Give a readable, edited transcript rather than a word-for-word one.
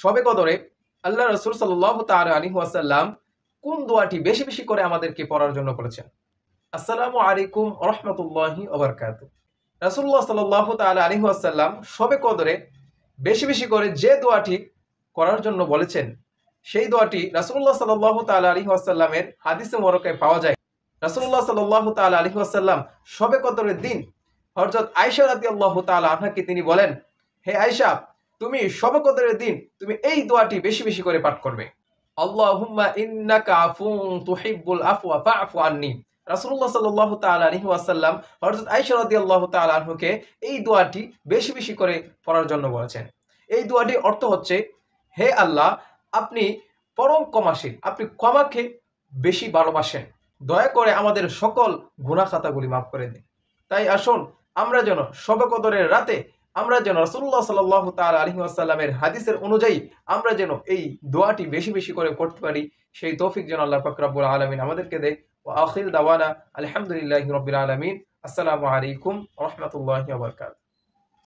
শবে কদরে আল্লাহ রাসূল সাল্লাল্লাহু তাআলা আলাইহি ওয়াসাল্লাম কোন দোয়াটি বেশি বেশি করে আমাদেরকে পড়ার জন্য বলেছেন? আসসালামু আলাইকুম ওয়া রাহমাতুল্লাহি ওয়া বারাকাতুহু। রাসূলুল্লাহ সাল্লাল্লাহু তাআলা আলাইহি ওয়াসাল্লাম শবে কদরে বেশি বেশি করে যে দোয়াটি করার জন্য বলেছেন, সেই দোয়াটি রাসূলুল্লাহ সাল্লাল্লাহু তাআলা আলাইহি ওয়াসাল্লামের হাদিসে মুবারকায় পাওয়া যায়। রাসূলুল্লাহ সাল্লাল্লাহু তাআলা আলাইহি ওয়াসাল্লাম শবে কদরের দিন হযরত আয়েশা রাদিয়াল্লাহু তাআলা আনহাকে তিনি বলেন, হে আয়েশা, তুমি শবে কদরের দিন তুমি এই দোয়াটি বেশি বেশি করে পাঠ করবে। আল্লাহুম্মা ইন্নাকা আফুউন তুহিব্বুল আফওয়া ফা'ফু আন্নী। রাসূলুল্লাহ সাল্লাল্লাহু তাআলা আলাইহি ওয়াসাল্লাম হযরত আয়েশা রাদিয়াল্লাহু তাআলা আনহুকে এই দোয়াটি বেশি বেশি করে পড়ার জন্য বলেছেন। এই দোয়াটির অর্থ হচ্ছে, হে আল্লাহ, আপনি পরম ক্ষমাশীল, আপনি ক্ষমাকে বেশি ভালোবাসেন, দয়া করে আমাদের সকল গুনাহ খাতাগুলি মাফ করে দিন। তাই আসুন আমরা যেন শবে কদরের রাতে আমরা যেন রাসূলুল্লাহ সাল্লাল্লাহু তাআলা আলাইহি ওয়াসাল্লামের হাদিসের অনুযায়ী আমরা যেন এই দোয়াটি বেশি বেশি করে পড়তে পারি, সেই তৌফিক যেন আল্লাহ পাক রব্বুল আলামিন আমাদেরকে দেয়। ওয়া আখির দাওয়ানা আলহামদুলিল্লাহি রাব্বিল আলামিন। আসসালামু আলাইকুম ওয়া রাহমাতুল্লাহি ওয়া বারাকাতুহু।